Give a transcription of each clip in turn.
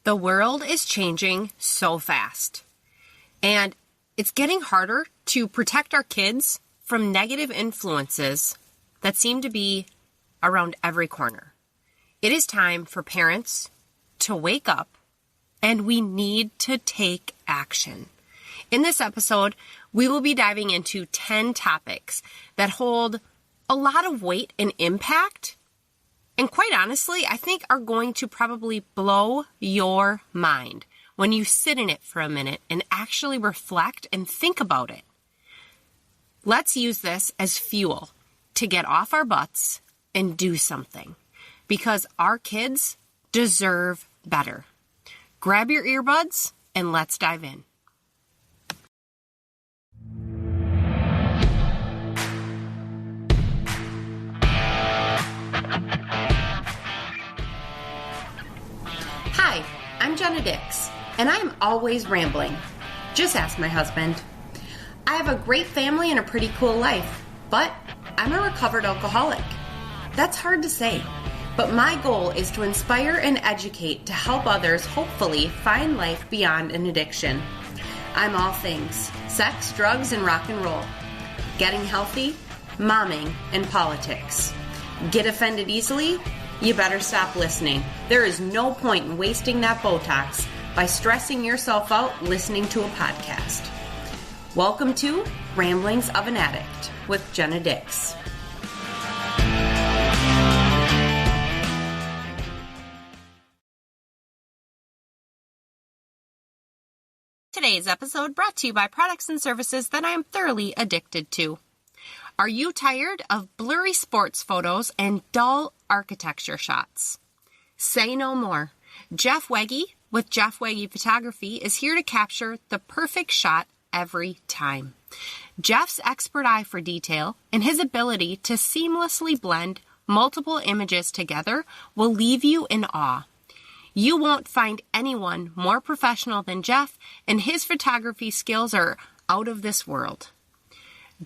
The world is changing so fast, and it's getting harder to protect our kids from negative influences that seem to be around every corner. It is time for parents to wake up, and we need to take action. In this episode, we will be diving into 10 topics that hold a lot of weight and impact, and quite honestly, I think are going to probably blow your mind when you sit in it for a minute and actually reflect and think about it. Let's use this as fuel to get off our butts and do something, because our kids deserve better. Grab your earbuds and let's dive in. Hi, I'm Addict, and I'm always rambling. Just ask my husband. I have a great family and a pretty cool life, but I'm a recovered alcoholic. That's hard to say, but my goal is to inspire and educate to help others hopefully find life beyond an addiction. I'm all things: sex, drugs, and rock and roll. Getting healthy, momming, and politics. Get offended easily? You better stop listening. There is no point in wasting that Botox by stressing yourself out listening to a podcast. Welcome to Ramblings of an Addict with Jenna Dix. Today's episode brought to you by products and services that I am thoroughly addicted to. Are you tired of blurry sports photos and dull architecture shots? Say no more. Jeff Wegge with Jeff Wegge Photography is here to capture the perfect shot every time. Jeff's expert eye for detail and his ability to seamlessly blend multiple images together will leave you in awe. You won't find anyone more professional than Jeff, and his photography skills are out of this world.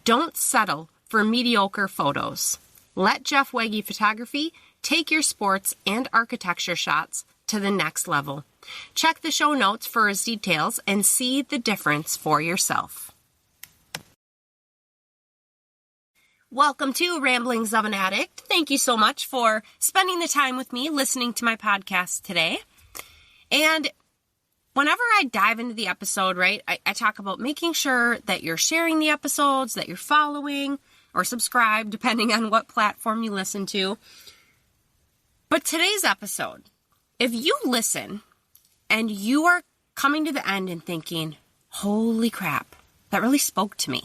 Don't settle for mediocre photos. Let Jeff Wegge Photography take your sports and architecture shots to the next level. Check the show notes for his details and see the difference for yourself. Welcome to Ramblings of an Addict. Thank you so much for spending the time with me listening to my podcast today. And whenever I dive into the episode, right, I talk about making sure that you're sharing the episodes, that you're following or subscribe, depending on what platform you listen to. But today's episode, if you listen and you are coming to the end and thinking, holy crap, that really spoke to me.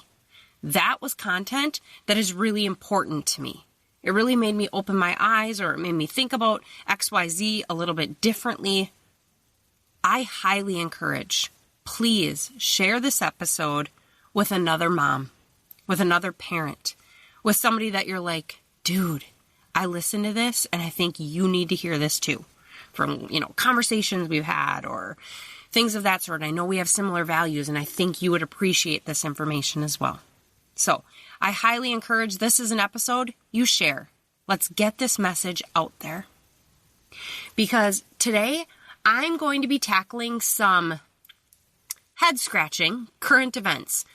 That was content that is really important to me. It really made me open my eyes, or it made me think about XYZ a little bit differently. I highly encourage, please share this episode with another mom, with another parent, with somebody that you're like, dude, I listened to this and I think you need to hear this too. From, conversations we've had or things of that sort. I know we have similar values and I think you would appreciate this information as well. So I highly encourage, this is an episode you share. Let's get this message out there. Because today I'm going to be tackling some head-scratching current events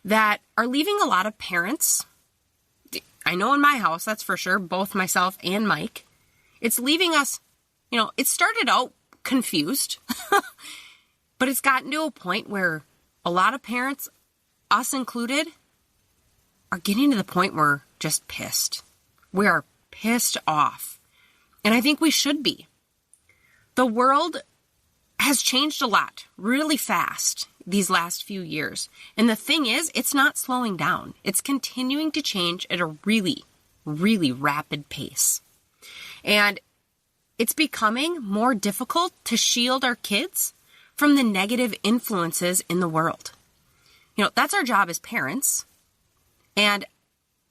that are leaving a lot of parents, I know in my house, that's for sure, both myself and Mike, it's leaving us, it started out confused, but it's gotten to a point where a lot of parents, us included, are getting to the point where we're just pissed. We are pissed off. And I think we should be. The world has changed a lot, really fast, these last few years. And the thing is, it's not slowing down. It's continuing to change at a really, really rapid pace. And it's becoming more difficult to shield our kids from the negative influences in the world. That's our job as parents. And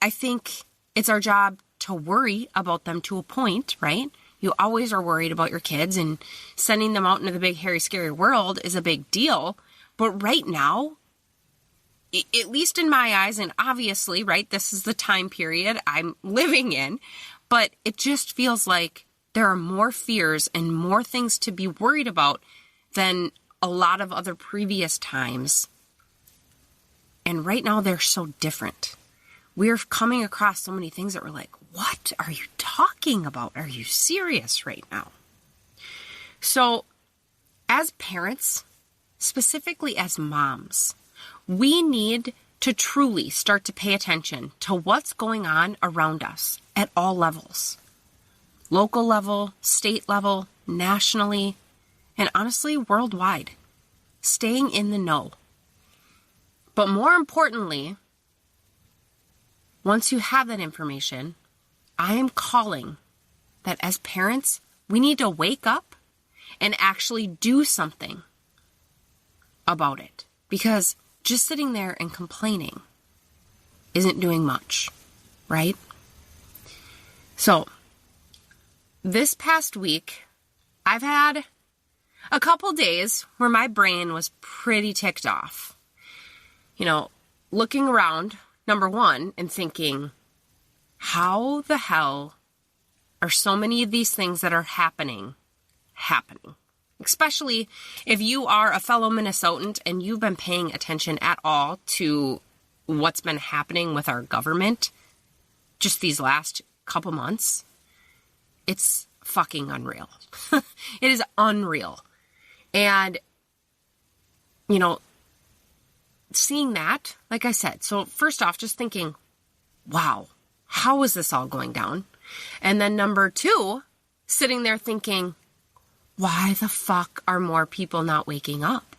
I think it's our job to worry about them to a point, right? You always are worried about your kids, and sending them out into the big, hairy, scary world is a big deal. But right now, at least in my eyes, and obviously, right, this is the time period I'm living in, but it just feels like there are more fears and more things to be worried about than a lot of other previous times. And right now they're so different. We're coming across so many things that we're like, what are you talking about? Are you serious right now? So as parents, specifically as moms, we need to truly start to pay attention to what's going on around us at all levels. Local level, state level, nationally, and honestly, worldwide. Staying in the know. But more importantly, once you have that information, I am calling that as parents, we need to wake up and actually do something about it. Because just sitting there and complaining isn't doing much, right? So, this past week, I've had a couple days where my brain was pretty ticked off. Looking around, number one, and thinking, how the hell are so many of these things that are happening? Especially if you are a fellow Minnesotan and you've been paying attention at all to what's been happening with our government just these last couple months. It's fucking unreal. It is unreal. And, seeing that, like I said, so first off, just thinking, wow, how is this all going down? And then number two, sitting there thinking, why the fuck are more people not waking up?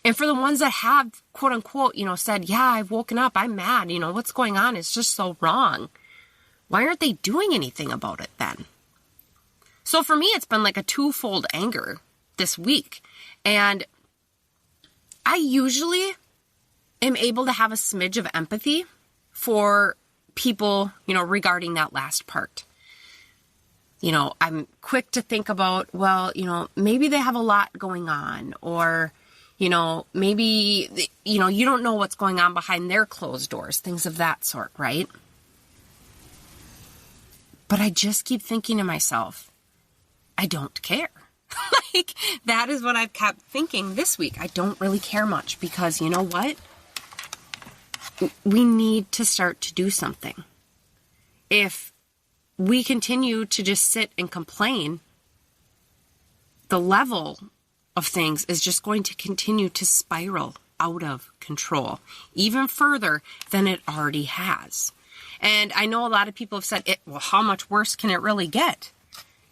And for the ones that have, quote unquote, said, yeah, I've woken up, I'm mad, what's going on? It's just so wrong. Why aren't they doing anything about it then? So for me, it's been like a twofold anger this week. And I usually am able to have a smidge of empathy for people, regarding that last part. I'm quick to think about, well, maybe they have a lot going on, or, maybe, you don't know what's going on behind their closed doors, things of that sort, right? But I just keep thinking to myself, I don't care. That is what I've kept thinking this week. I don't really care much because you know what? We need to start to do something. If we continue to just sit and complain, the level of things is just going to continue to spiral out of control, even further than it already has. And I know a lot of people have said, well, how much worse can it really get?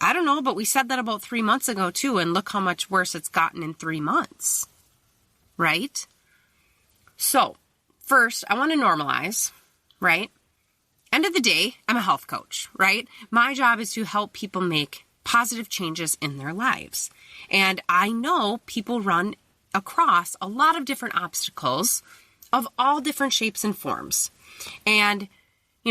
I don't know, but we said that about 3 months ago too, and look how much worse it's gotten in 3 months, right? So, first, I want to normalize, right? End of the day, I'm a health coach, right? My job is to help people make positive changes in their lives. And I know people run across a lot of different obstacles of all different shapes and forms. And,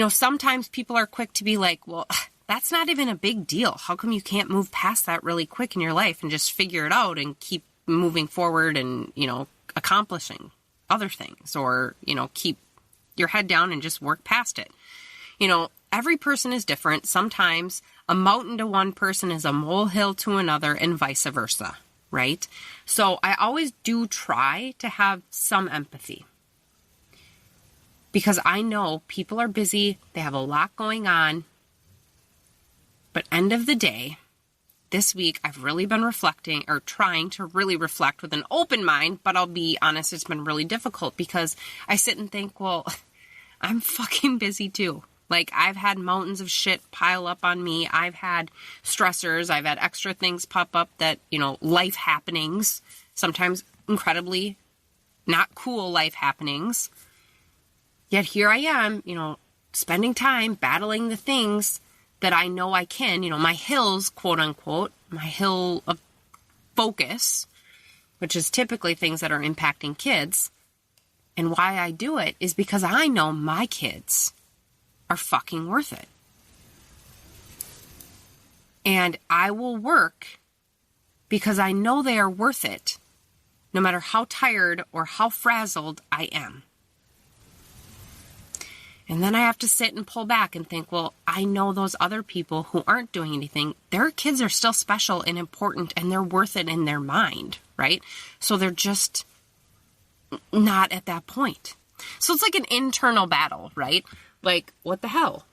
sometimes people are quick to be like, well, that's not even a big deal. How come you can't move past that really quick in your life and just figure it out and keep moving forward and, accomplishing other things, or, keep your head down and just work past it. Every person is different. Sometimes a mountain to one person is a molehill to another, and vice versa, right? So I always do try to have some empathy because I know people are busy. They have a lot going on. But end of the day, this week I've really been reflecting, or trying to really reflect with an open mind, but I'll be honest, it's been really difficult because I sit and think, well, I'm fucking busy too. I've had mountains of shit pile up on me. I've had stressors. I've had extra things pop up that, life happenings, sometimes incredibly not cool life happenings. Yet here I am, spending time battling the things that I know I can, my hills, quote unquote, my hill of focus, which is typically things that are impacting kids. And why I do it is because I know my kids are fucking worth it. And I will work because I know they are worth it, no matter how tired or how frazzled I am. And then I have to sit and pull back and think, well, I know those other people who aren't doing anything, their kids are still special and important and they're worth it in their mind, right? So they're just not at that point. So it's like an internal battle, right? Like, what the hell?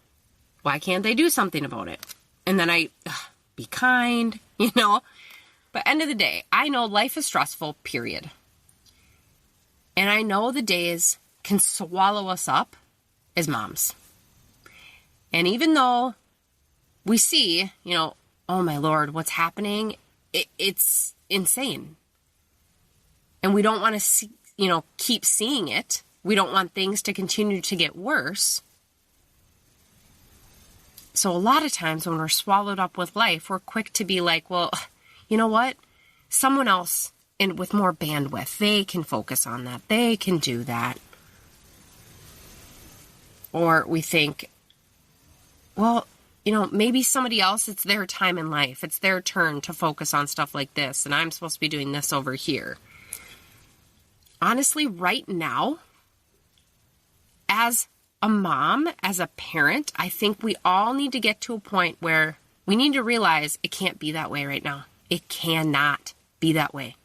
Why can't they do something about it? And then be kind, But end of the day, I know life is stressful, period. And I know the days can swallow us up as moms. And even though we see, oh my Lord, what's happening, it's insane. And we don't want to see, keep seeing it. We don't want things to continue to get worse. So a lot of times when we're swallowed up with life, we're quick to be like, well, you know what? Someone else with more bandwidth, they can focus on that. They can do that. Or we think, well, maybe somebody else, it's their time in life. It's their turn to focus on stuff like this, and I'm supposed to be doing this over here. Honestly, right now, as a mom, as a parent, I think we all need to get to a point where we need to realize it can't be that way right now. It cannot be that way.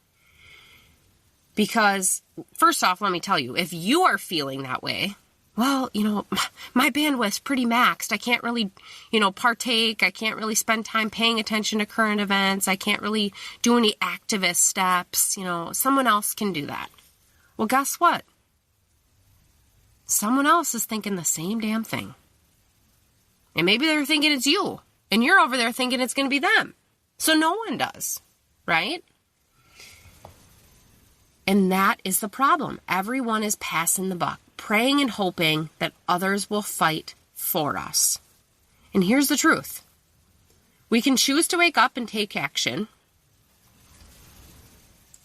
Because, first off, let me tell you, if you are feeling that way, well, my bandwidth's pretty maxed. I can't really, partake. I can't really spend time paying attention to current events. I can't really do any activist steps. Someone else can do that. Well, guess what? Someone else is thinking the same damn thing. And maybe they're thinking it's you. And you're over there thinking it's going to be them. So no one does, right? And that is the problem. Everyone is passing the buck, praying and hoping that others will fight for us. And here's the truth. We can choose to wake up and take action.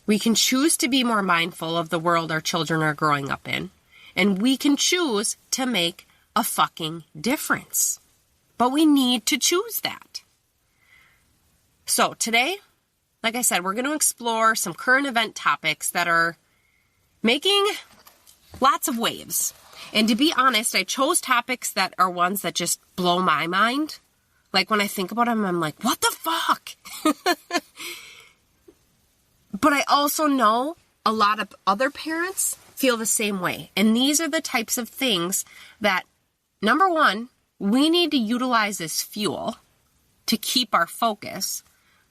We can choose to be more mindful of the world our children are growing up in. And we can choose to make a fucking difference. But we need to choose that. So today, like I said, we're going to explore some current event topics that are making lots of waves. And to be honest, I chose topics that are ones that just blow my mind. Like when I think about them, I'm like, what the fuck? But I also know a lot of other parents feel the same way. And these are the types of things that, number one, we need to utilize as fuel to keep our focus.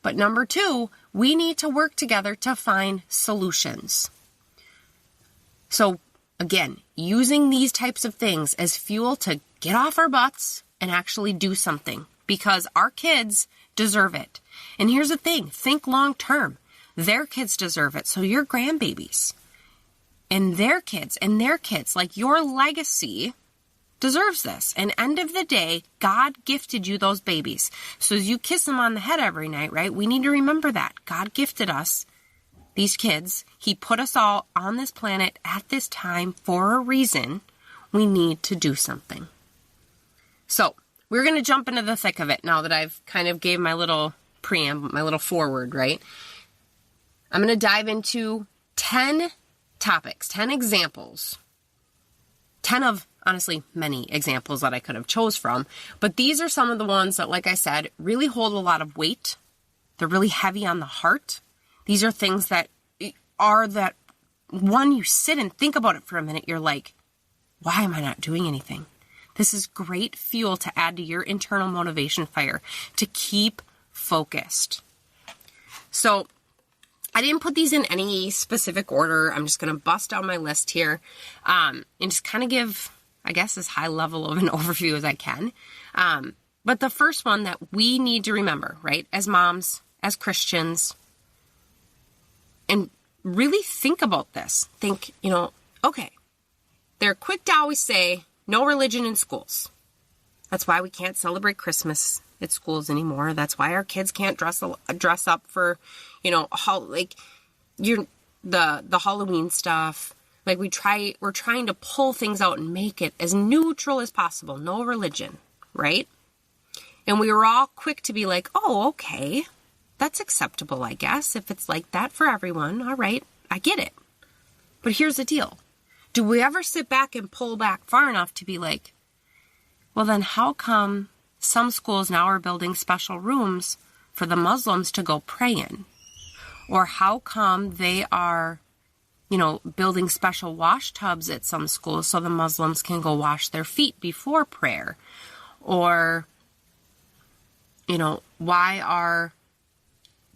But number two, we need to work together to find solutions. So again, using these types of things as fuel to get off our butts and actually do something, because our kids deserve it. And here's the thing, think long term. Their kids deserve it. So your grandbabies and their kids, like your legacy deserves this. And end of the day, God gifted you those babies. So as you kiss them on the head every night, right? We need to remember that. God gifted us these kids. He put us all on this planet at this time for a reason. We need to do something. So we're going to jump into the thick of it now that I've kind of gave my little preamble, my little forward, right? I'm going to dive into 10 topics, 10 examples, 10 of, honestly, many examples that I could have chose from. But these are some of the ones that, like I said, really hold a lot of weight. They're really heavy on the heart. These are things that are that when you sit and think about it for a minute, you're like, why am I not doing anything? This is great fuel to add to your internal motivation fire to keep focused. So I didn't put these in any specific order. I'm just going to bust down my list here and just kind of give, I guess, as high level of an overview as I can. But the first one that we need to remember, right, as moms, as Christians, and really think about this. Think, okay, they're quick to always say, no religion in schools. That's why we can't celebrate Christmas at schools anymore. That's why our kids can't dress up for, the Halloween stuff. Like we're trying to pull things out and make it as neutral as possible. No religion, right? And we were all quick to be like, oh, okay, that's acceptable, I guess. If it's like that for everyone, all right, I get it. But here's the deal. Do we ever sit back and pull back far enough to be like, Well, then how come some schools now are building special rooms for the Muslims to go pray in? Or how come they are, building special wash tubs at some schools so the Muslims can go wash their feet before prayer? Or, why are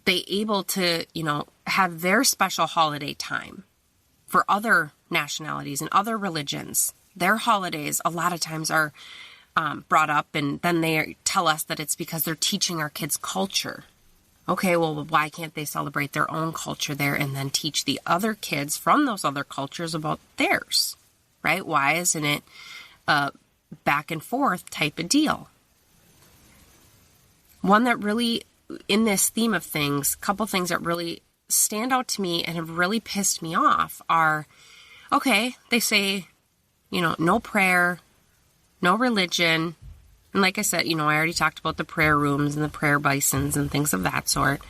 they able to, have their special holiday time for other nationalities and other religions? Their holidays a lot of times are brought up, and then they tell us that it's because they're teaching our kids culture. Okay, well, why can't they celebrate their own culture there and then teach the other kids from those other cultures about theirs, right? Why isn't it a back and forth type of deal? One that really, in this theme of things, a couple things that really stand out to me and have really pissed me off are, okay, they say, no prayer, no religion. And like I said, I already talked about the prayer rooms and the prayer bisons and things of that sort.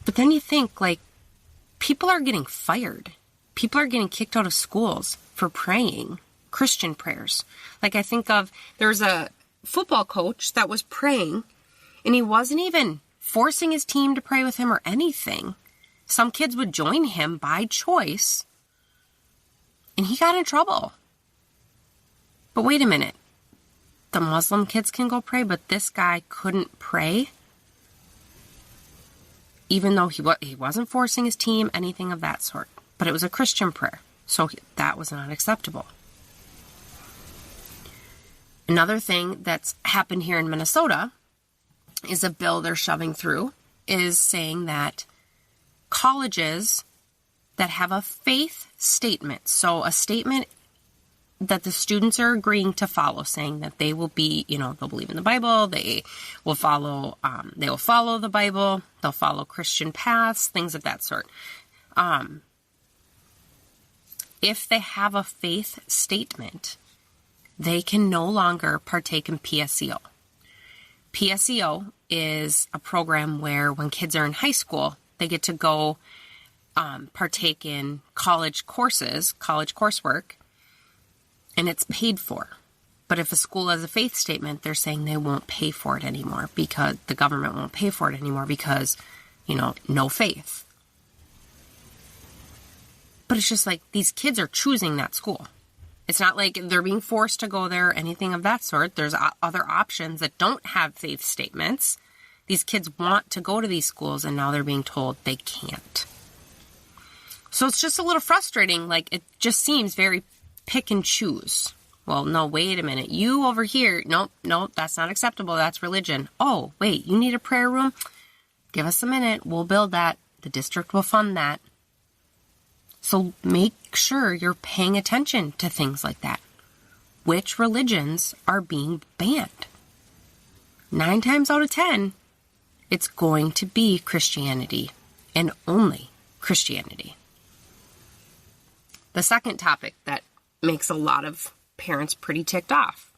But then you think, people are getting fired. People are getting kicked out of schools for praying Christian prayers. I think of, there's a football coach that was praying, and he wasn't even forcing his team to pray with him or anything. Some kids would join him by choice, and he got in trouble. But wait a minute. The Muslim kids can go pray, but this guy couldn't pray? Even though he wasn't forcing his team, anything of that sort. But it was a Christian prayer, so that was not acceptable. Another thing that's happened here in Minnesota is a bill they're shoving through is saying that colleges that have a faith statement, so a statement that the students are agreeing to follow, saying that they will be, they'll believe in the Bible, they will follow the Bible, they'll follow Christian paths, things of that sort. If they have a faith statement, they can no longer partake in PSEO. PSEO is a program where when kids are in high school, they get to go partake in college coursework, and it's paid for. But if a school has a faith statement, they're saying they won't pay for it anymore because the government won't pay for it anymore because, no faith. But it's just these kids are choosing that school. It's not like they're being forced to go there or anything of that sort. There's other options that don't have faith statements. These kids want to go to these schools, and now they're being told they can't. So it's just a little frustrating. It just seems very pick and choose. Well, no, wait a minute. You over here, nope, that's not acceptable. That's religion. Oh, wait, you need a prayer room? Give us a minute. We'll build that. The district will fund that. So make sure you're paying attention to things like that. Which religions are being banned? 9 times out of 10, it's going to be Christianity and only Christianity. The second topic that makes a lot of parents pretty ticked off.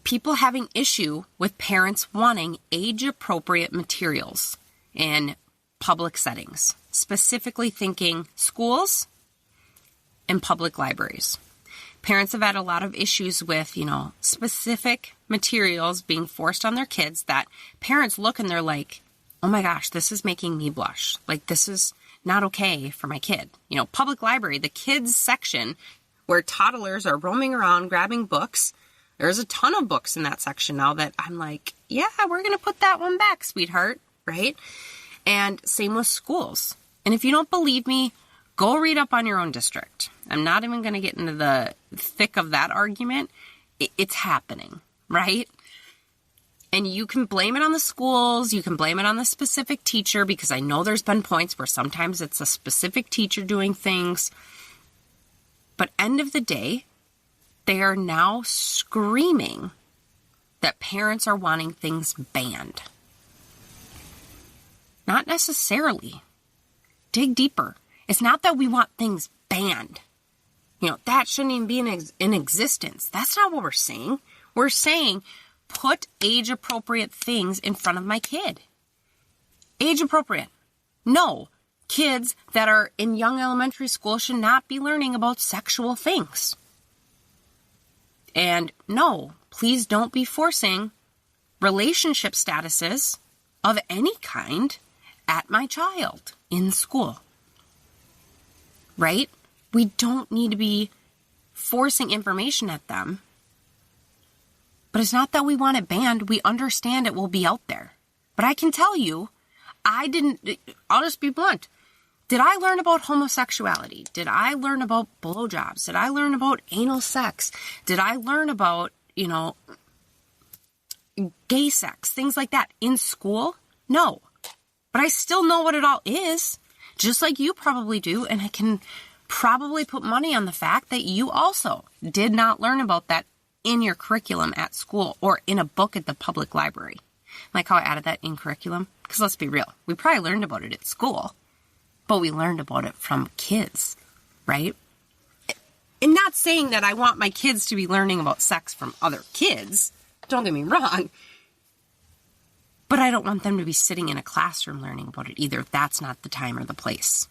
People having issue with parents wanting age-appropriate materials in public settings, specifically thinking schools and public libraries. Parents have had a lot of issues with, specific materials being forced on their kids that parents look and they're like, oh my gosh, this is making me blush. This is not okay for my kid. Public library, the kids section where toddlers are roaming around grabbing books. There's a ton of books in that section now that I'm like, yeah, we're going to put that one back, sweetheart, right? And same with schools. And if you don't believe me, go read up on your own district. I'm not even going to get into the thick of that argument. It's happening, right? And you can blame it on the schools. You can blame it on the specific teacher, because I know there's been points where sometimes it's a specific teacher doing things. But end of the day, they are now screaming that parents are wanting things banned. Not necessarily. Dig deeper. It's not that we want things banned. That shouldn't even be in existence. That's not what we're saying. We're saying put age-appropriate things in front of my kid. Age-appropriate. No, kids that are in young elementary school should not be learning about sexual things. And no, please don't be forcing relationship statuses of any kind at my child in school. Right? We don't need to be forcing information at them. But it's not that we want it banned. We understand it will be out there. But I can tell you, I'll just be blunt. Did I learn about homosexuality? Did I learn about blowjobs? Did I learn about anal sex? Did I learn about, gay sex? Things like that in school? No. But I still know what it all is, just like you probably do. And I can probably put money on the fact that you also did not learn about that in your curriculum at school or in a book at the public library. Like how I added that in curriculum. Because let's be real, we probably learned about it at school, but we learned about it from kids, right? And not saying that I want my kids to be learning about sex from other kids. Don't get me wrong. But I don't want them to be sitting in a classroom learning about it either. That's not the time or the place.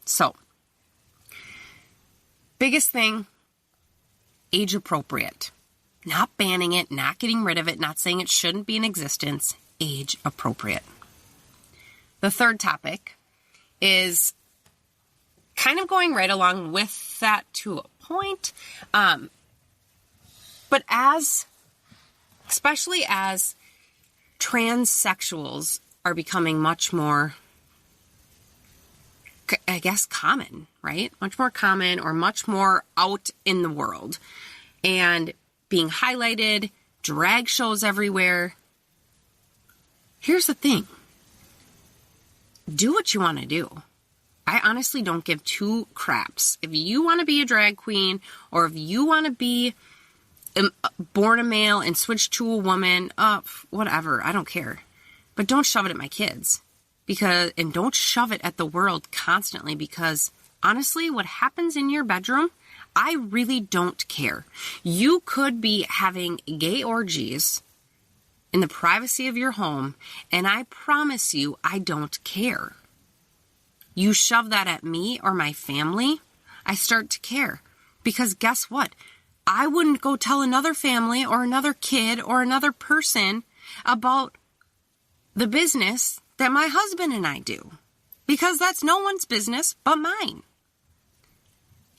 So, biggest thing, age appropriate. Not banning it, not getting rid of it, not saying it shouldn't be in existence. Age appropriate. The third topic is kind of going right along with that to a point. But especially as transsexuals are becoming much more, I guess, common, right? Much more common or much more out in the world and being highlighted, drag shows everywhere. Here's the thing. Do what you want to do. I honestly don't give two craps. If you want to be a drag queen or if you want to be born a male and switch to a woman, whatever, I don't care. But don't shove it at my kids. And don't shove it at the world constantly, because honestly, what happens in your bedroom, I really don't care. You could be having gay orgies in the privacy of your home, and I promise you, I don't care. You shove that at me or my family, I start to care. Because guess what? I wouldn't go tell another family or another kid or another person about the business that my husband and I do. Because that's no one's business but mine.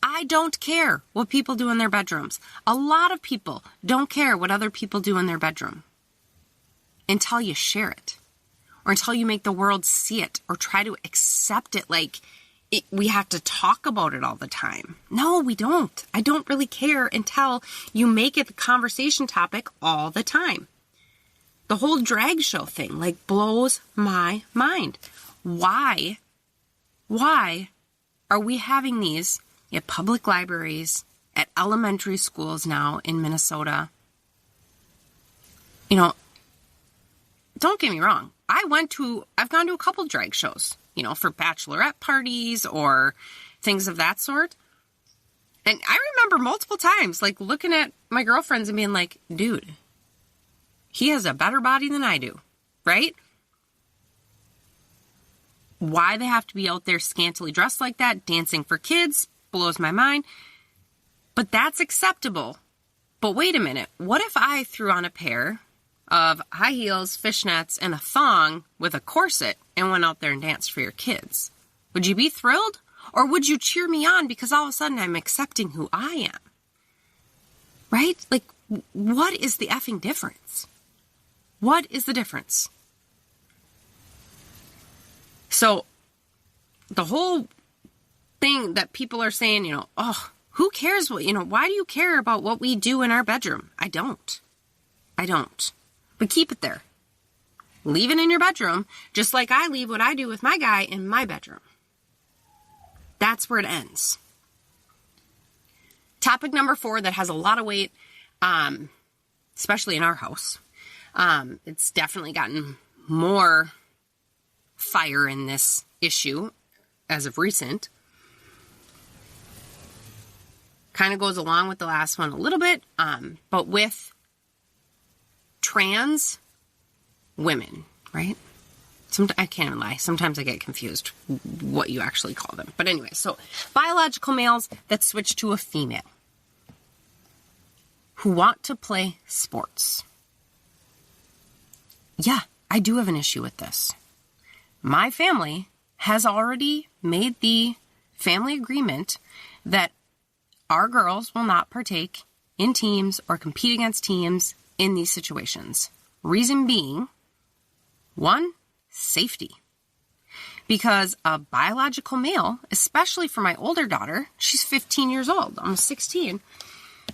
I don't care what people do in their bedrooms. A lot of people don't care what other people do in their bedroom until you share it or until you make the world see it or try to accept it like we have to talk about it all the time. No, we don't. I don't really care until you make it the conversation topic all the time. The whole drag show thing blows my mind. Why are we having these at public libraries, at elementary schools now in Minnesota? Don't get me wrong. I've gone to a couple drag shows, for bachelorette parties or things of that sort. And I remember multiple times, looking at my girlfriends and being like, dude, he has a better body than I do, right? Why they have to be out there scantily dressed like that, dancing for kids, blows my mind. But that's acceptable. But wait a minute. What if I threw on a pair of high heels, fishnets, and a thong with a corset and went out there and danced for your kids? Would you be thrilled? Or would you cheer me on because all of a sudden I'm accepting who I am? Right? What is the effing difference? What is the difference? So, the whole thing that people are saying, who cares what, why do you care about what we do in our bedroom? I don't. But keep it there. Leave it in your bedroom, just like I leave what I do with my guy in my bedroom. That's where it ends. Topic number 4 that has a lot of weight, especially in our house. It's definitely gotten more fire in this issue as of recent. Kind of goes along with the last one a little bit, but with trans women, right? I can't even lie. Sometimes I get confused what you actually call them. But anyway, so biological males that switch to a female. who want to play sports. Yeah, I do have an issue with this. My family has already made the family agreement that our girls will not partake in teams or compete against teams in these situations. Reason being, one, safety. Because a biological male, especially for my older daughter, she's 15 years old, almost 16,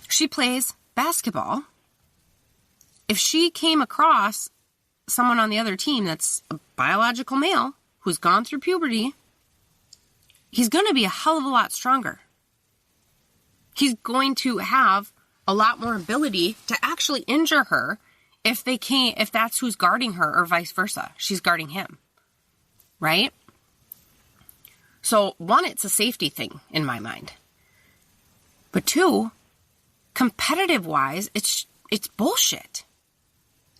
she plays basketball. If she came across someone on the other team that's a biological male who's gone through puberty, he's going to be a hell of a lot stronger. He's going to have a lot more ability to actually injure her if that's who's guarding her, or vice versa. She's guarding him. Right? So, one, it's a safety thing in my mind. But two, competitive-wise, it's bullshit.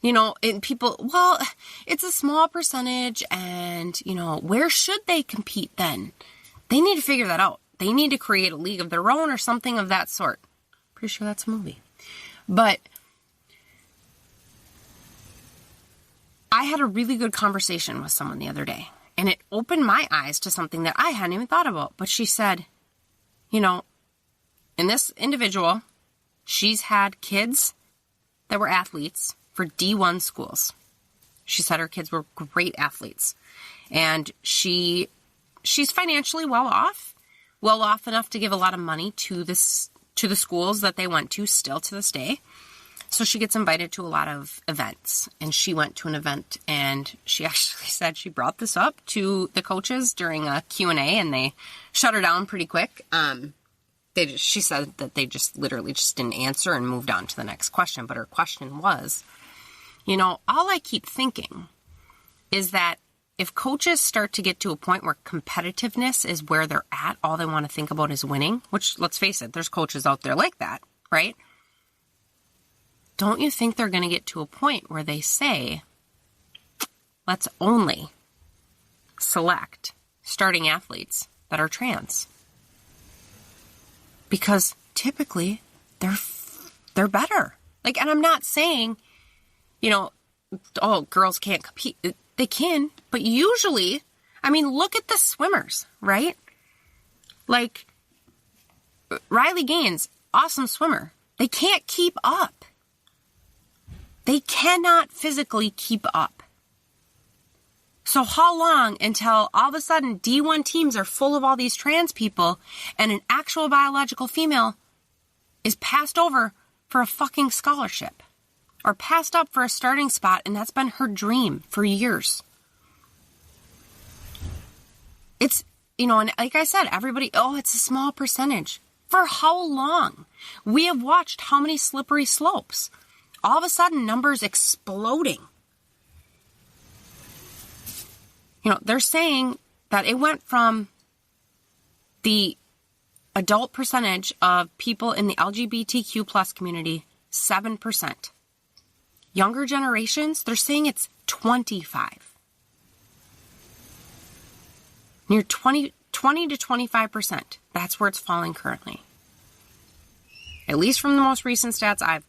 And people, well, it's a small percentage, and, where should they compete then? They need to figure that out. They need to create a league of their own or something of that sort. Pretty sure that's a movie. But I had a really good conversation with someone the other day, and it opened my eyes to something that I hadn't even thought about. But she said, and this individual, she's had kids that were athletes for D1 schools. She said her kids were great athletes. And she's financially well off enough to give a lot of money to the schools that they went to still to this day. So she gets invited to a lot of events, and she went to an event, and she actually said she brought this up to the coaches during a Q&A, and they shut her down pretty quick. She said that they just literally just didn't answer and moved on to the next question. But her question was, all I keep thinking is that if coaches start to get to a point where competitiveness is where they're at, all they want to think about is winning, which, let's face it, there's coaches out there like that, right? Don't you think they're going to get to a point where they say, let's only select starting athletes that are trans? Because typically they're better. And I'm not saying, girls can't compete. They can, but usually, look at the swimmers, right? Riley Gaines, awesome swimmer. They can't keep up. They cannot physically keep up. So how long until all of a sudden D1 teams are full of all these trans people and an actual biological female is passed over for a fucking scholarship or passed up for a starting spot, and that's been her dream for years? It's, and like I said, everybody, it's a small percentage. For how long? We have watched how many slippery slopes. All of a sudden, numbers exploding. They're saying that it went from the adult percentage of people in the LGBTQ plus community, 7%. Younger generations, they're saying it's 25. Near 20 to 25%. That's where it's falling currently. At least from the most recent stats I've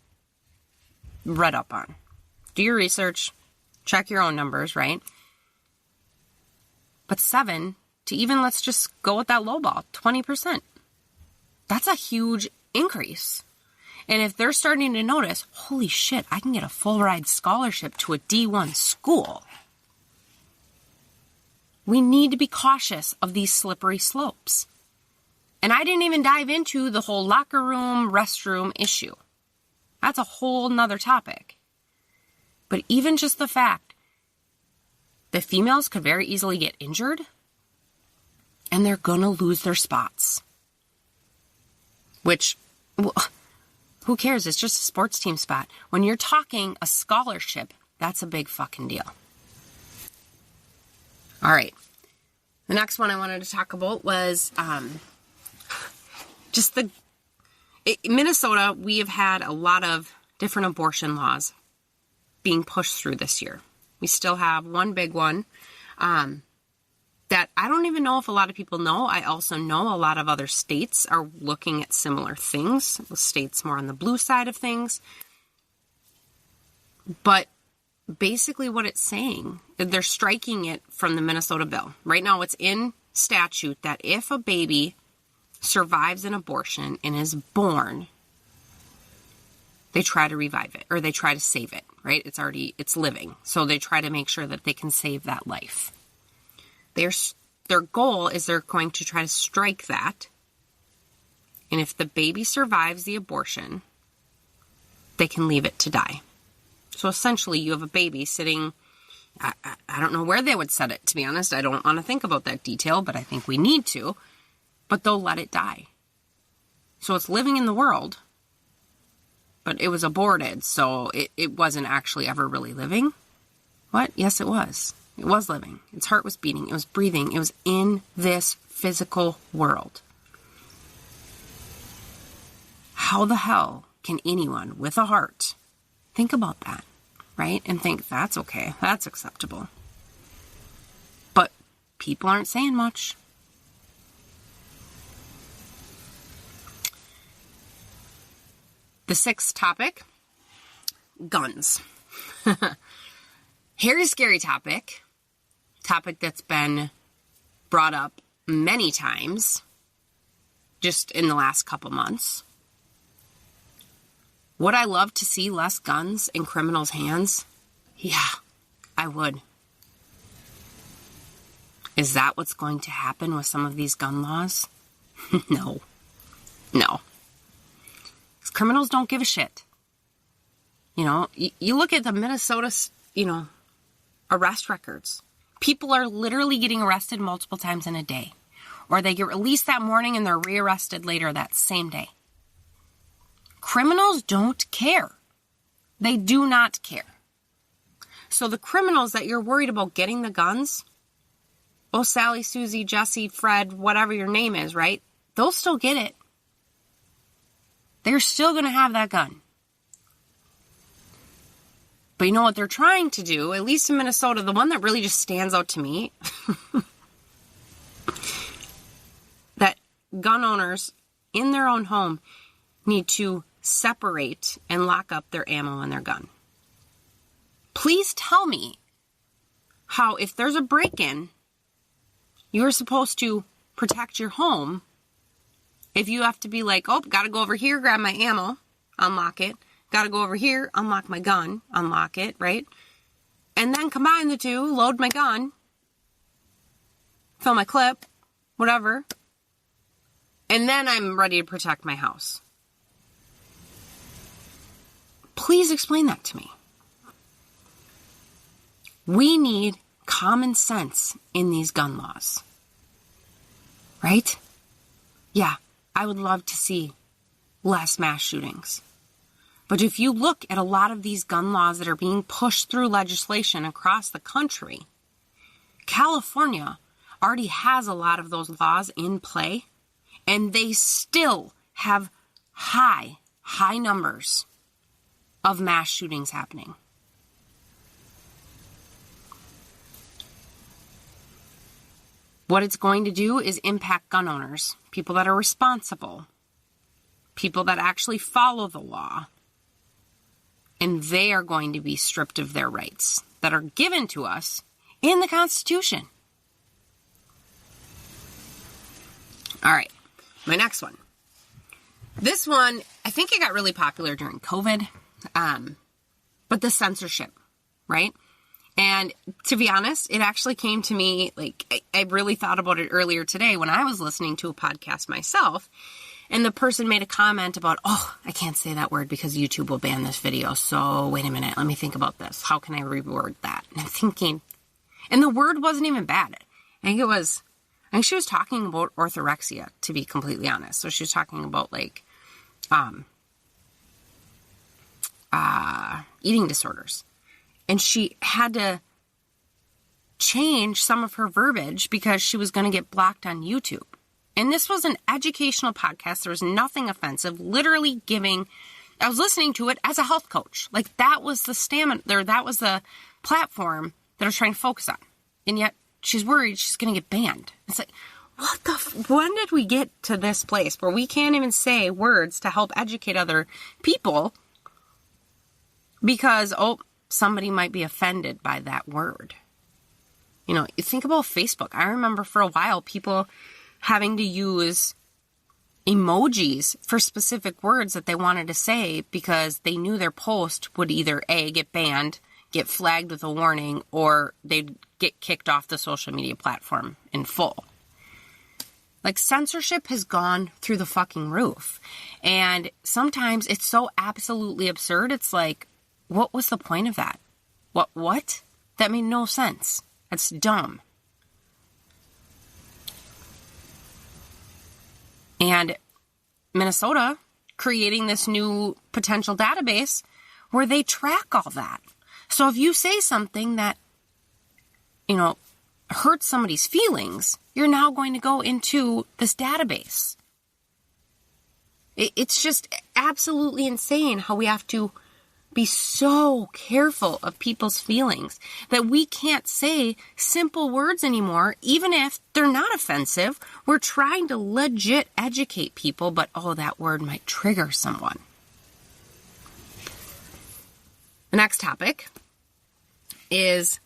read up on. Do your research, check your own numbers, right? But 7 to even, let's just go with that low ball, 20%. That's a huge increase. And if they're starting to notice, holy shit, I can get a full ride scholarship to a D1 school, we need to be cautious of these slippery slopes. And I didn't even dive into the whole locker room, restroom issue. That's a whole nother topic. But even just the fact that females could very easily get injured and they're going to lose their spots. Which, well, who cares? It's just a sports team spot. When you're talking a scholarship, that's a big fucking deal. All right. The next one I wanted to talk about was Minnesota, we have had a lot of different abortion laws being pushed through this year. We still have one big one that that I don't even know if a lot of people know. I also know a lot of other states are looking at similar things. The states more on the blue side of things. But basically what it's saying, they're striking it from the Minnesota bill. Right now it's in statute that if a baby survives an abortion and is born, they try to revive it or they try to save it, right? It's living. So they try to make sure that they can save that life. Their goal is they're going to try to strike that. And if the baby survives the abortion, they can leave it to die. So essentially you have a baby sitting, I don't know where they would set it, to be honest. I don't want to think about that detail, but I think we need to. But they'll let it die. So it's living in the world, but it was aborted, so it wasn't actually ever really living. What? Yes, it was. It was living. Its heart was beating. It was breathing. It was in this physical world. How the hell can anyone with a heart think about that, right? And think that's okay. That's acceptable. But people aren't saying much. The sixth topic, guns. Hairy, scary topic that's been brought up many times just in the last couple months. Would I love to see less guns in criminals' hands? Yeah, I would. Is that what's going to happen with some of these gun laws? No. Criminals don't give a shit. You know, you look at the Minnesota, arrest records. People are literally getting arrested multiple times in a day. Or they get released that morning and they're rearrested later that same day. Criminals don't care. They do not care. So the criminals that you're worried about getting the guns, Sally, Susie, Jesse, Fred, whatever your name is, right? They'll still get it. They're still going to have that gun. But you know what they're trying to do, at least in Minnesota, the one that really just stands out to me, that gun owners in their own home need to separate and lock up their ammo and their gun. Please tell me how, if there's a break-in, you're supposed to protect your home. If you have to be like, gotta go over here, grab my ammo, unlock it. Gotta go over here, unlock my gun, unlock it, right? And then combine the two, load my gun, fill my clip, whatever. And then I'm ready to protect my house. Please explain that to me. We need common sense in these gun laws. Right? Yeah. I would love to see less mass shootings. But if you look at a lot of these gun laws that are being pushed through legislation across the country, California already has a lot of those laws in play, and they still have high numbers of mass shootings happening. What it's going to do is impact gun owners, people that are responsible, people that actually follow the law, and they are going to be stripped of their rights that are given to us in the Constitution. All right, my next one. This one, I think it got really popular during COVID, but the censorship, right? And to be honest, it actually came to me, I really thought about it earlier today when I was listening to a podcast myself, and the person made a comment about, I can't say that word because YouTube will ban this video. So wait a minute, let me think about this. How can I reword that? And I'm thinking, and the word wasn't even bad. I think she was talking about orthorexia, to be completely honest. So she was talking about eating disorders. And she had to change some of her verbiage because she was going to get blocked on YouTube. And this was an educational podcast. There was nothing offensive. Literally I was listening to it as a health coach. That was the that was the platform that I was trying to focus on. And yet she's worried she's going to get banned. It's like, when did we get to this place where we can't even say words to help educate other people because, somebody might be offended by that word? You know, you think about Facebook. I remember for a while people having to use emojis for specific words that they wanted to say because they knew their post would either A, get banned, get flagged with a warning, or they'd get kicked off the social media platform in full. Like, censorship has gone through the fucking roof. And sometimes it's so absolutely absurd. It's like, what was the point of that? What? That made no sense. That's dumb. And Minnesota creating this new potential database where they track all that. So if you say something that, you know, hurts somebody's feelings, you're now going to go into this database. It's just absolutely insane how we have to be so careful of people's feelings that we can't say simple words anymore, even if they're not offensive. We're trying to legit educate people, but that word might trigger someone. The next topic is,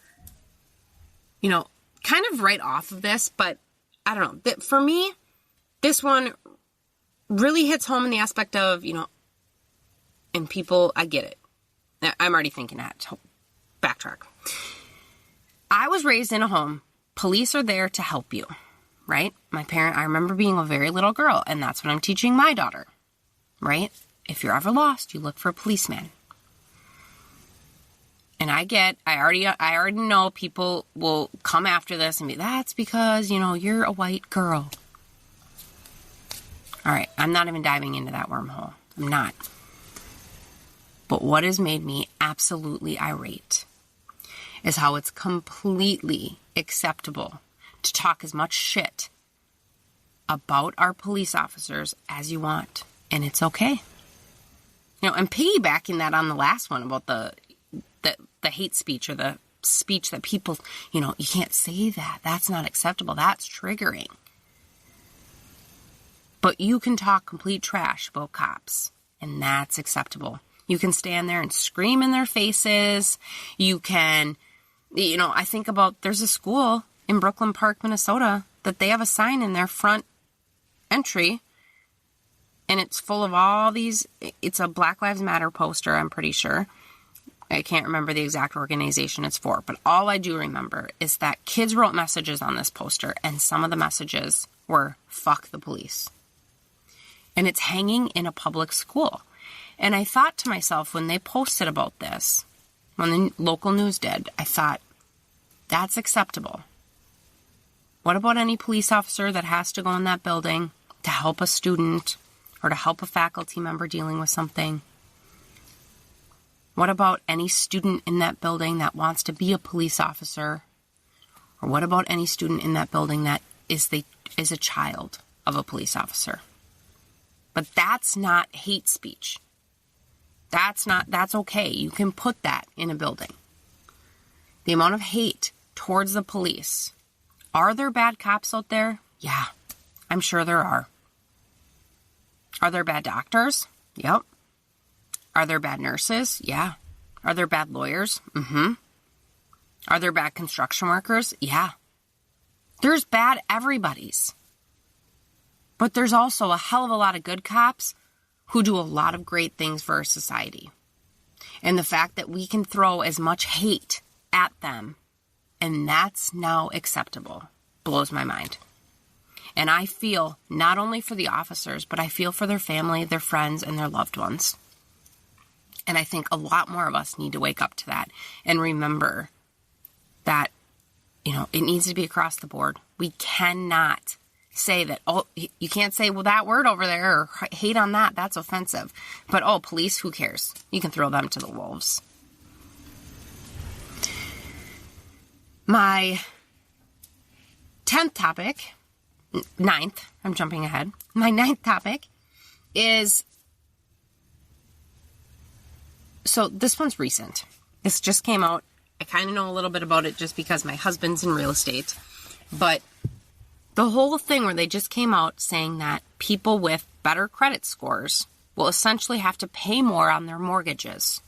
you know, kind of right off of this, but I don't know. For me, this one really hits home in the aspect of, you know, and people, I get it. I'm already thinking that. Backtrack. I was raised in a home. Police are there to help you, right? I remember being a very little girl, and that's what I'm teaching my daughter, right? If you're ever lost, you look for a policeman. And I already know people will come after this and be, that's because, you know, you're a white girl. All right, I'm not even diving into that wormhole. I'm not. But what has made me absolutely irate is how it's completely acceptable to talk as much shit about our police officers as you want. And it's okay. You know, and piggybacking that on the last one about the hate speech or the speech that people, you know, you can't say that. That's not acceptable. That's triggering. But you can talk complete trash about cops, and that's acceptable. You can stand there and scream in their faces. You can, you know, I think about, there's a school in Brooklyn Park, Minnesota, that they have a sign in their front entry, and it's full of all these, it's a Black Lives Matter poster, I'm pretty sure. I can't remember the exact organization it's for, but all I do remember is that kids wrote messages on this poster, and some of the messages were, fuck the police. And it's hanging in a public school. And I thought to myself, when they posted about this, when the local news did, I thought, that's acceptable. What about any police officer that has to go in that building to help a student or to help a faculty member dealing with something? What about any student in that building that wants to be a police officer? Or what about any student in that building that is a child of a police officer? But that's not hate speech. That's okay. You can put that in a building. The amount of hate towards the police. Are there bad cops out there? Yeah, I'm sure there are. Are there bad doctors? Yep. Are there bad nurses? Yeah. Are there bad lawyers? Mm-hmm. Are there bad construction workers? Yeah. There's bad everybody's. But there's also a hell of a lot of good cops who do a lot of great things for our society. And the fact that we can throw as much hate at them, and that's now acceptable, blows my mind. And I feel not only for the officers, but I feel for their family, their friends, and their loved ones. And I think a lot more of us need to wake up to that and remember that, you know, it needs to be across the board. We cannot say that, you can't say, well, that word over there, or hate on that, that's offensive. But, police, who cares? You can throw them to the wolves. My 10th topic, 9th, I'm jumping ahead. My 9th topic is, so this one's recent. This just came out I kind of know a little bit about it just because my husband's in real estate. But the whole thing where they just came out saying that people with better credit scores will essentially have to pay more on their mortgages.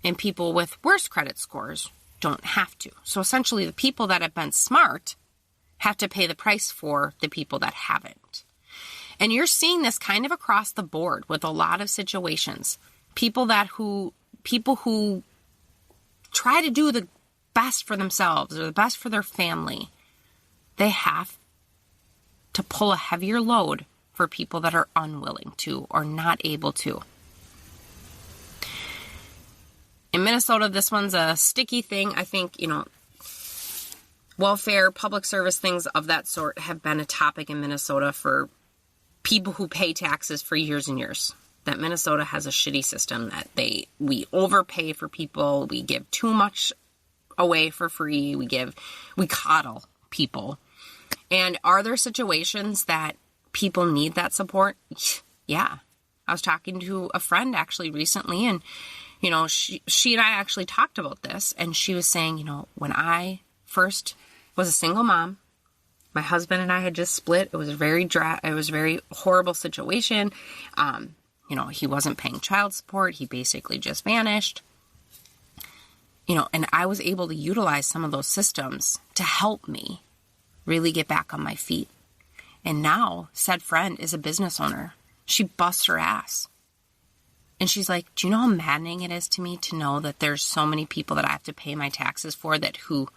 And people with worse credit scores don't have to. So essentially the people that have been smart have to pay the price for the people that haven't. And you're seeing this kind of across the board with a lot of situations. People who try to do the best for themselves or the best for their family, they have to pull a heavier load for people that are unwilling to or not able to. In Minnesota, this one's a sticky thing. I think, welfare, public service, things of that sort have been a topic in Minnesota for people who pay taxes for years and years. That Minnesota has a shitty system that we overpay for people. We give too much away for free. We coddle people. And are there situations that people need that support? Yeah. I was talking to a friend actually recently, and, she and I actually talked about this, and she was saying, when I first was a single mom, my husband and I had just split. It was a very horrible situation. He wasn't paying child support. He basically just vanished. And I was able to utilize some of those systems to help me really get back on my feet. And now said friend is a business owner. She busts her ass. And she's like, do you know how maddening it is to me to know that there's so many people that I have to pay my taxes for who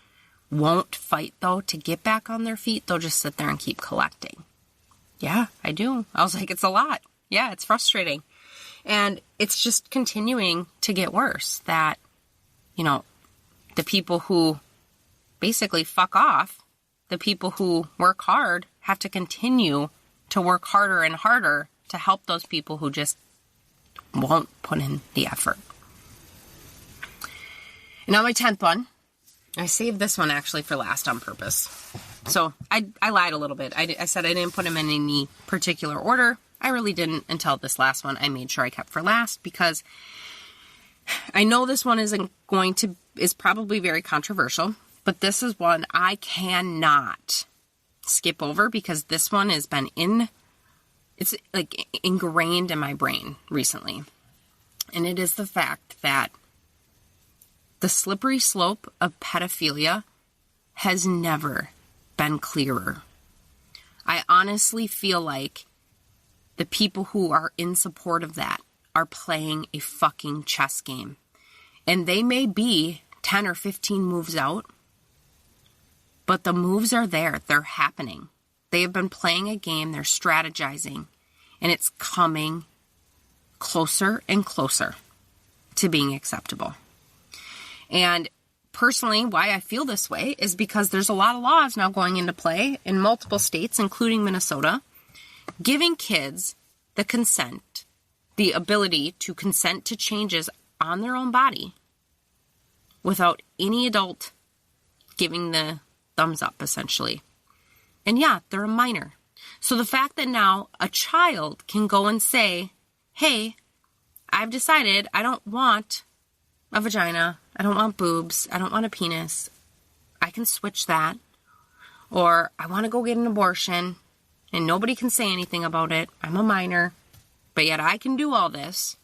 won't fight, though, to get back on their feet? They'll just sit there and keep collecting. Yeah, I do. I was like, it's a lot. Yeah, it's frustrating. And it's just continuing to get worse that, the people who basically fuck off, the people who work hard have to continue to work harder and harder to help those people who just won't put in the effort. And now my 10th one. I saved this one actually for last on purpose. So I lied a little bit. I said I didn't put them in any particular order. I really didn't until this last one. I made sure I kept for last because I know this one is probably very controversial, but this is one I cannot skip over because this one has been it's like ingrained in my brain recently. And it is the fact that the slippery slope of pedophilia has never been clearer. I honestly feel like the people who are in support of that are playing a fucking chess game. And they may be 10 or 15 moves out, but the moves are there. They're happening. They have been playing a game. They're strategizing. And it's coming closer and closer to being acceptable. And personally, why I feel this way is because there's a lot of laws now going into play in multiple states, including Minnesota, giving kids the ability to consent to changes on their own body without any adult giving the thumbs up, essentially. And yeah, they're a minor. So the fact that now a child can go and say, hey, I've decided I don't want a vagina, I don't want boobs, I don't want a penis, I can switch that. Or I want to go get an abortion and nobody can say anything about it. I'm a minor, but yet I can do all this.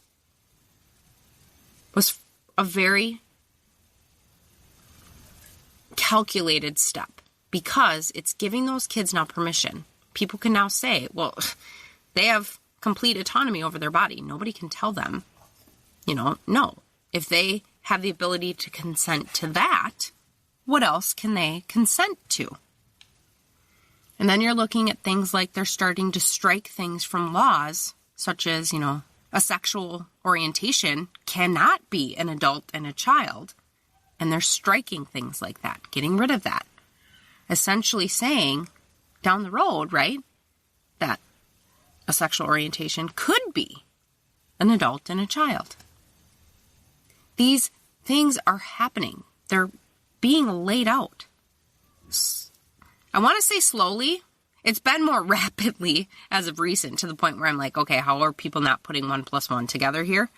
Was a very calculated step because it's giving those kids now permission. People can now say, well, they have complete autonomy over their body. Nobody can tell them, no. If they have the ability to consent to that, what else can they consent to? And then you're looking at things like they're starting to strike things from laws, such as, a sexual orientation cannot be an adult and a child. And they're striking things like that, getting rid of that. Essentially saying down the road, right, that a sexual orientation could be an adult and a child. These things are happening. They're being laid out. I want to say slowly. It's been more rapidly as of recent to the point where I'm like, okay, how are people not putting 1 + 1 together here?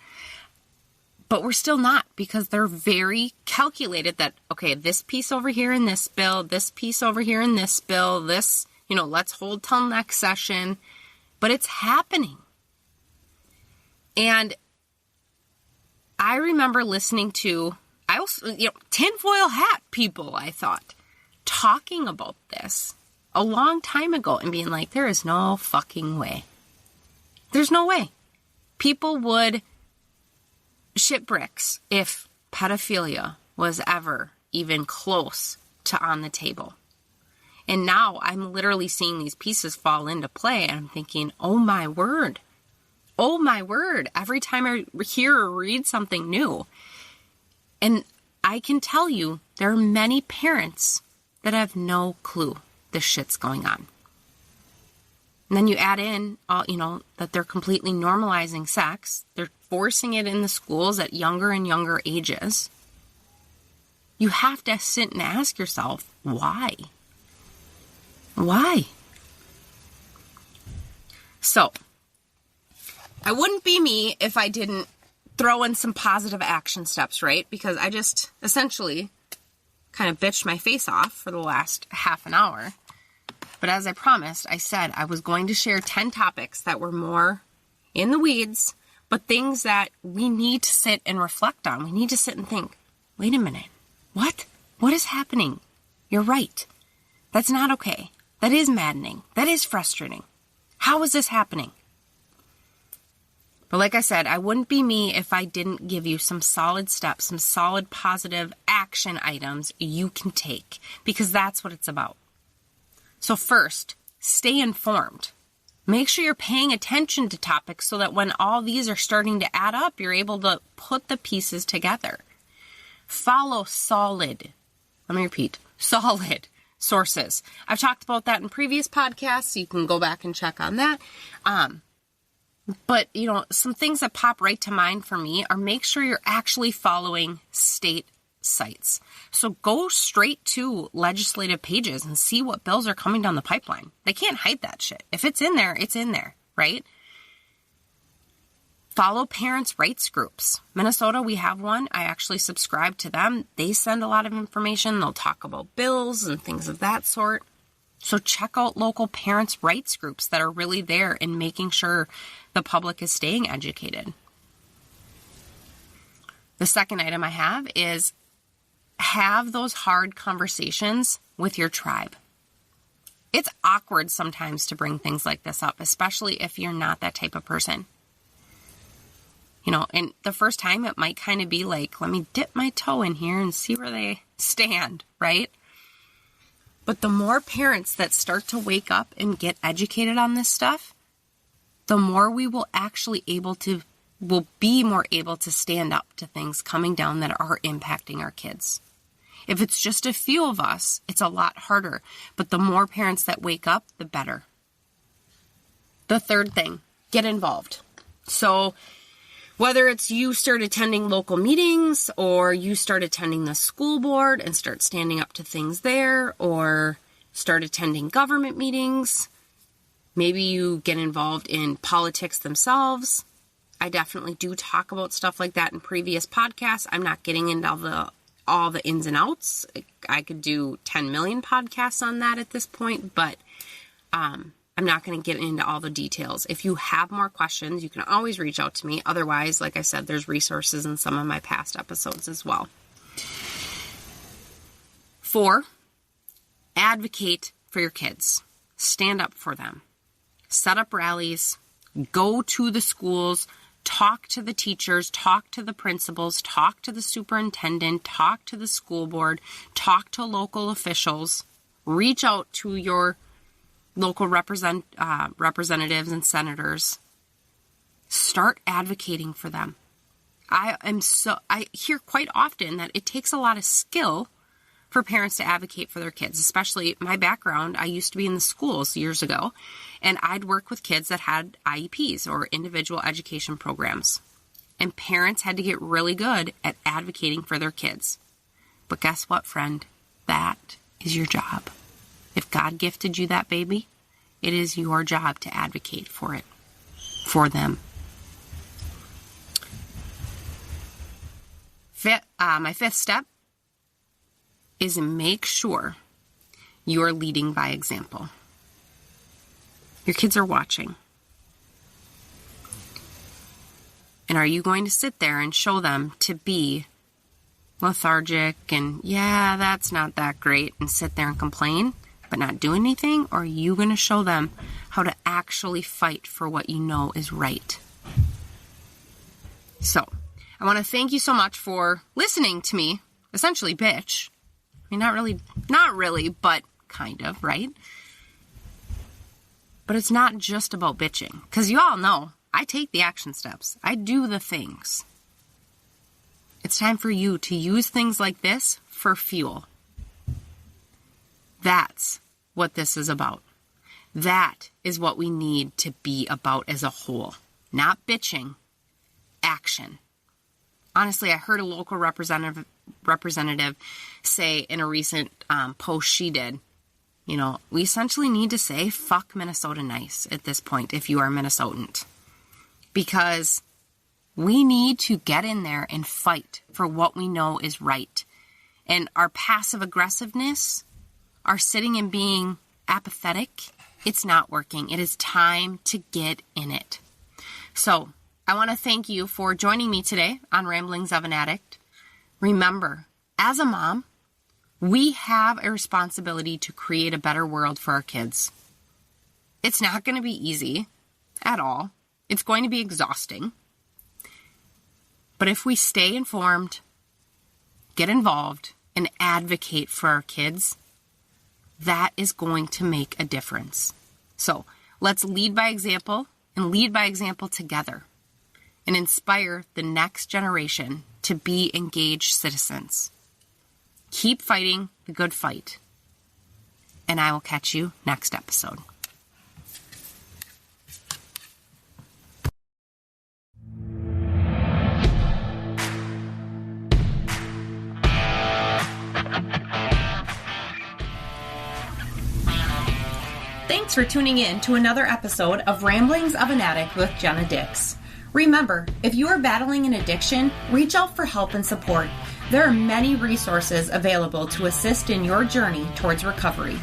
But we're still not, because they're very calculated that, okay, this piece over here in this bill, this piece over here in this bill, this, let's hold till next session. But it's happening. And I remember listening to, tinfoil hat people, I thought, talking about this a long time ago and being like, there is no fucking way. There's no way. People would shit bricks if pedophilia was ever even close to on the table. And now I'm literally seeing these pieces fall into play, and I'm thinking, oh my word. Oh my word. Every time I hear or read something new. And I can tell you, there are many parents that have no clue this shit's going on. And then you add in, that they're completely normalizing sex. They're forcing it in the schools at younger and younger ages. You have to sit and ask yourself, why? Why? So, I wouldn't be me if I didn't throw in some positive action steps, right? Because I just essentially kind of bitched my face off for the last half an hour. But as I promised, I said I was going to share 10 topics that were more in the weeds, but things that we need to sit and reflect on. We need to sit and think, wait a minute, what? What is happening? You're right. That's not okay. That is maddening. That is frustrating. How is this happening? But like I said, I wouldn't be me if I didn't give you some solid steps, some solid positive action items you can take, because that's what it's about. So first, stay informed. Make sure you're paying attention to topics so that when all these are starting to add up, you're able to put the pieces together. Follow solid sources. I've talked about that in previous podcasts, so you can go back and check on that. But, some things that pop right to mind for me are make sure you're actually following state sites. So go straight to legislative pages and see what bills are coming down the pipeline. They can't hide that shit. If it's in there, it's in there, right? Follow parents' rights groups. Minnesota, we have one. I actually subscribe to them. They send a lot of information. They'll talk about bills and things of that sort. So check out local parents' rights groups that are really there in making sure the public is staying educated. The second item I have is have those hard conversations with your tribe. It's awkward sometimes to bring things like this up, especially if you're not that type of person. And the first time it might kind of be like, let me dip my toe in here and see where they stand, right? But the more parents that start to wake up and get educated on this stuff, the more we will be more able to stand up to things coming down that are impacting our kids. If it's just a few of us, it's a lot harder. But the more parents that wake up, the better. The third thing, get involved. So whether it's you start attending local meetings or you start attending the school board and start standing up to things there, or start attending government meetings, maybe you get involved in politics themselves. I definitely do talk about stuff like that in previous podcasts. I'm not getting into all the ins and outs. I could do 10 million podcasts on that at this point, but I'm not going to get into all the details. If you have more questions, you can always reach out to me. Otherwise, like I said, there's resources in some of my past episodes as well. 4, advocate for your kids. Stand up for them. Set up rallies. Go to the schools. Talk to the teachers. Talk to the principals. Talk to the superintendent. Talk to the school board. Talk to local officials. Reach out to your local representatives and senators. Start advocating for them. I hear quite often that it takes a lot of skill for parents to advocate for their kids, especially my background. I used to be in the schools years ago, and I'd work with kids that had IEPs or individual education programs. And parents had to get really good at advocating for their kids. But guess what, friend? That is your job. If God gifted you that baby, it is your job to advocate for it, for them. My fifth step is make sure you're leading by example. Your kids are watching. And are you going to sit there and show them to be lethargic and, yeah, that's not that great, and sit there and complain but not do anything? Or are you going to show them how to actually fight for what you know is right? So, I want to thank you so much for listening to me essentially bitch. I mean, not really, but kind of, right? But it's not just about bitching, because you all know I take the action steps. I do the things. It's time for you to use things like this for fuel. That's what this is about. That is what we need to be about as a whole. Not bitching, action. Honestly, I heard a local representative say in a recent post she did, we essentially need to say, fuck Minnesota nice at this point if you are Minnesotan. Because we need to get in there and fight for what we know is right. And our passive aggressiveness, our sitting and being apathetic, it's not working. It is time to get in it. So, I want to thank you for joining me today on Ramblings of an Addict. Remember, as a mom, we have a responsibility to create a better world for our kids. It's not going to be easy at all. It's going to be exhausting. But if we stay informed, get involved, and advocate for our kids, that is going to make a difference. So let's lead by example and lead by example together and inspire the next generation to be engaged citizens. Keep fighting the good fight. And I will catch you next episode. Thanks for tuning in to another episode of Ramblings of an Addict with Jenna Dix. Remember, if you are battling an addiction, reach out for help and support. There are many resources available to assist in your journey towards recovery.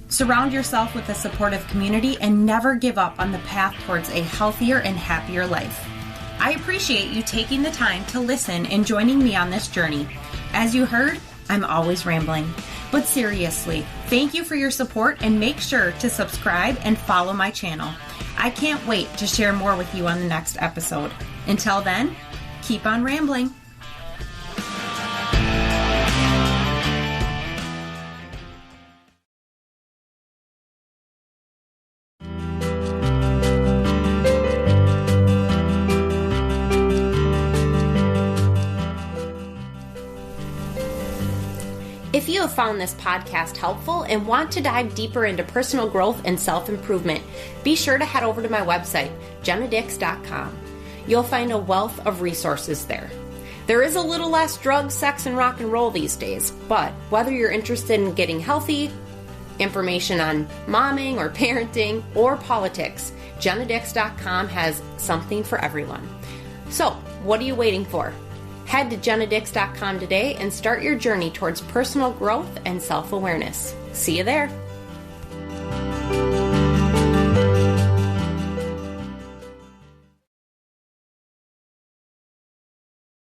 Surround yourself with a supportive community and never give up on the path towards a healthier and happier life. I appreciate you taking the time to listen and joining me on this journey. As you heard, I'm always rambling. But seriously, thank you for your support and make sure to subscribe and follow my channel. I can't wait to share more with you on the next episode. Until then, keep on rambling. If you have found this podcast helpful and want to dive deeper into personal growth and self-improvement, be sure to head over to my website, jennadix.com. You'll find a wealth of resources there. There is a little less drugs, sex, and rock and roll these days, but whether you're interested in getting healthy, information on momming or parenting, or politics, jennadix.com has something for everyone. So, what are you waiting for? Head to jennadix.com today and start your journey towards personal growth and self-awareness. See you there.